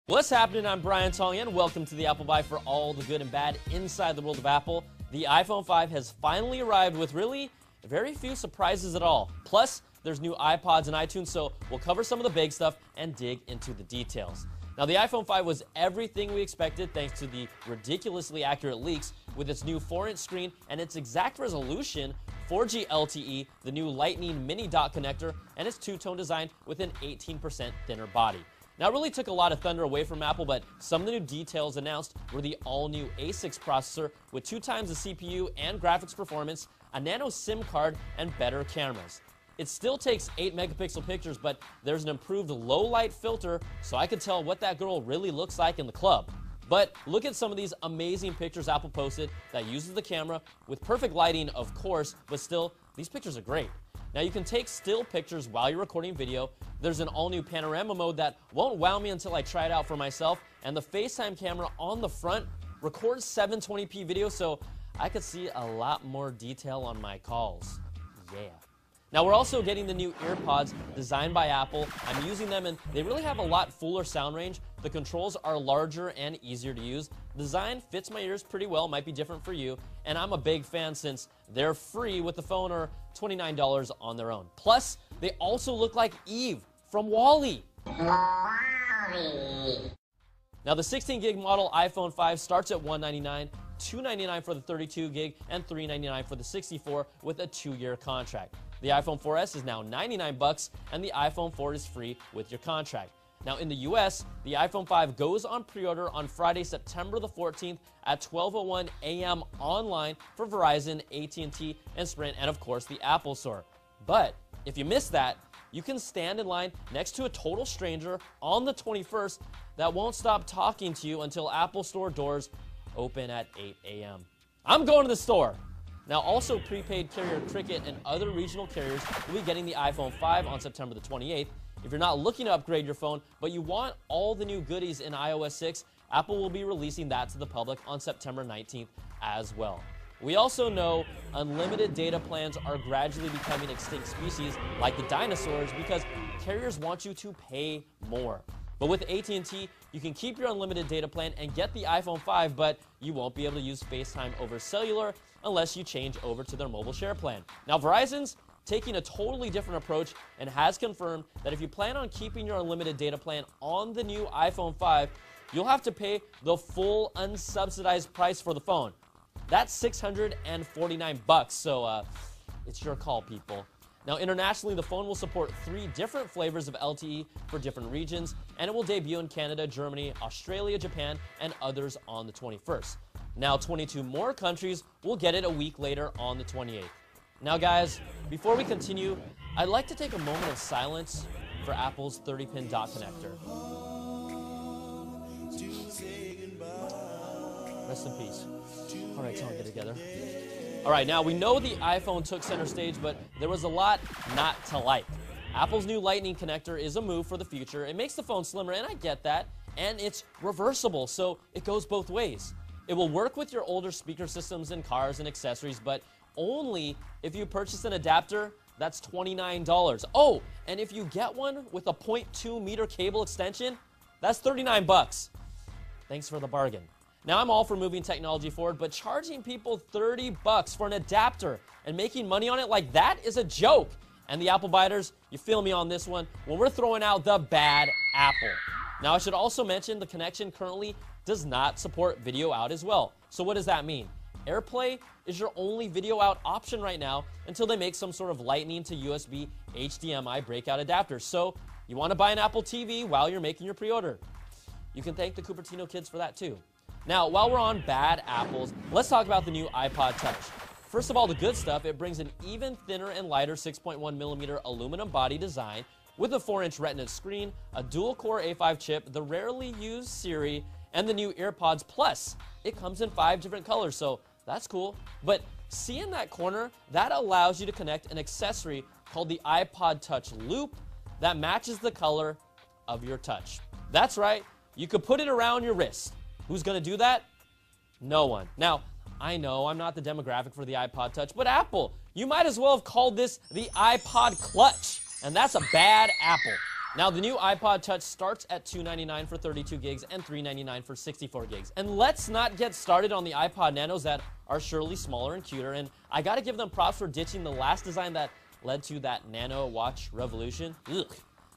What's happening? I'm Brian Tong and welcome to the Apple Buy for all the good and bad inside the world of Apple. The iPhone 5 has finally arrived with really very few surprises at all. Plus, there's new iPods and iTunes, so we'll cover some of the big stuff and dig into the details. Now, the iPhone 5 was everything we expected thanks to the ridiculously accurate leaks with its new 4-inch screen and its exact resolution, 4G LTE, the new Lightning mini dock connector, and its two-tone design with an 18% thinner body. Now, it really took a lot of thunder away from Apple, but some of the new details announced were the all-new A6 processor with 2 times the CPU and graphics performance, a nano SIM card, and better cameras. It still takes 8-megapixel pictures, but there's an improved low-light filter, so I can tell what that girl really looks like in the club. But look at some of these amazing pictures Apple posted that uses the camera with perfect lighting, of course, but still, these pictures are great. Now, you can take still pictures while you're recording video. There's an all-new panorama mode that won't wow me until I try it out for myself, and the FaceTime camera on the front records 720p video, so I could see a lot more detail on my calls. Yeah. Now, we're also getting the new EarPods designed by Apple. I'm using them, and they really have a lot fuller sound range. The controls are larger and easier to use. The design fits my ears pretty well, might be different for you, and I'm a big fan since they're free with the phone or $29 on their own. Plus, they also look like Eve from WALL-E. Now, the 16-gig model iPhone 5 starts at $199, $299 for the 32 gig, and $399 for the 64 with a 2-year contract. The iPhone 4S is now $99, and the iPhone 4 is free with your contract. Now, in the US, the iPhone 5 goes on pre-order on Friday, September the 14th at 12:01 a.m. online for Verizon, AT&T, and Sprint, and of course, the Apple Store. But if you miss that, you can stand in line next to a total stranger on the 21st that won't stop talking to you until Apple Store doors open at 8 a.m. I'm going to the store. Now, also prepaid carrier Cricket and other regional carriers will be getting the iPhone 5 on September the 28th. If you're not looking to upgrade your phone, but you want all the new goodies in iOS 6, Apple will be releasing that to the public on September 19th as well. We also know unlimited data plans are gradually becoming extinct species like the dinosaurs because carriers want you to pay more. But with AT&T, you can keep your unlimited data plan and get the iPhone 5, but you won't be able to use FaceTime over cellular unless you change over to their mobile share plan. Now, Verizon's taking a totally different approach and has confirmed that if you plan on keeping your unlimited data plan on the new iPhone 5, you'll have to pay the full unsubsidized price for the phone. That's $649, so it's your call, people. Now, internationally, the phone will support 3 different flavors of LTE for different regions, and it will debut in Canada, Germany, Australia, Japan, and others on the 21st. Now, 22 more countries will get it a week later on the 28th. Now, guys, before we continue, I'd like to take a moment of silence for Apple's 30-pin dock connector. Rest in peace. All right, Tom, get it together. All right, now we know the iPhone took center stage, but there was a lot not to like. Apple's new Lightning connector is a move for the future. It makes the phone slimmer, and I get that, and it's reversible, so it goes both ways. It will work with your older speaker systems in cars and accessories, but only if you purchase an adapter that's $29. Oh, and if you get one with a 0.2 meter cable extension, that's $39. Thanks for the bargain. Now, I'm all for moving technology forward, but charging people $30 for an adapter and making money on it like that is a joke. And the Apple biters, you feel me on this one, when we're throwing out the bad Apple. Now, I should also mention the connection currently does not support video out as well. So what does that mean? AirPlay is your only video out option right now until they make some sort of Lightning to USB HDMI breakout adapter. So you want to buy an Apple TV while you're making your pre-order. You can thank the Cupertino kids for that too. Now, while we're on bad apples, let's talk about the new iPod Touch. First of all, the good stuff, it brings an even thinner and lighter 6.1mm aluminum body design with a 4-inch Retina screen, a dual-core A5 chip, the rarely used Siri, and the new AirPods Plus. It comes in 5 different colors, so that's cool. But see in that corner, that allows you to connect an accessory called the iPod Touch Loop that matches the color of your touch. That's right, you could put it around your wrist. Who's going to do that? No one. Now, I know I'm not the demographic for the iPod Touch, but Apple, you might as well have called this the iPod Clutch, and that's a bad apple. Now, the new iPod Touch starts at $299 for 32 gigs and $399 for 64 gigs. And let's not get started on the iPod Nanos that are surely smaller and cuter. And I gotta give them props for ditching the last design that led to that Nano watch revolution. Ugh.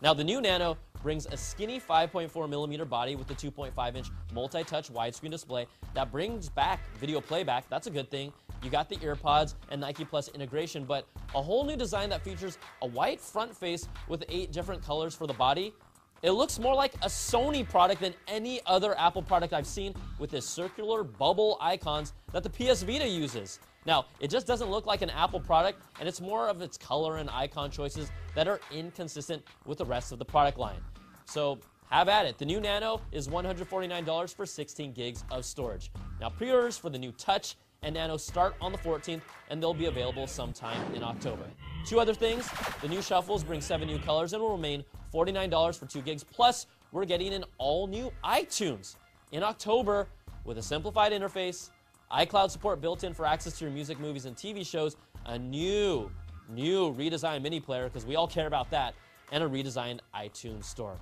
Now, the new Nano brings a skinny 5.4mm body with a 2.5-inch multi-touch widescreen display that brings back video playback. That's a good thing. You got the EarPods and Nike Plus integration, but a whole new design that features a white front face with 8 different colors for the body. It looks more like a Sony product than any other Apple product I've seen, with its circular bubble icons that the PS Vita uses. Now, it just doesn't look like an Apple product, and it's more of its color and icon choices that are inconsistent with the rest of the product line. So, have at it. The new Nano is $149 for 16 gigs of storage. Now, pre-orders for the new Touch and Nano start on the 14th, and they'll be available sometime in October. 2 other things, the new Shuffles bring 7 new colors and will remain $49 for 2 gigs, plus we're getting an all-new iTunes in October with a simplified interface, iCloud support built in for access to your music, movies, and TV shows, a new redesigned mini player, because we all care about that, and a redesigned iTunes store.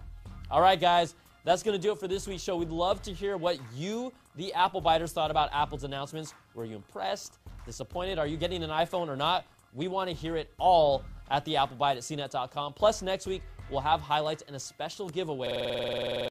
All right, guys, that's going to do it for this week's show. We'd love to hear what you, the Apple biters, thought about Apple's announcements. Were you impressed? Disappointed? Are you getting an iPhone or not? We want to hear it all at the applebite@cnet.com. Plus, next week, we'll have highlights and a special giveaway.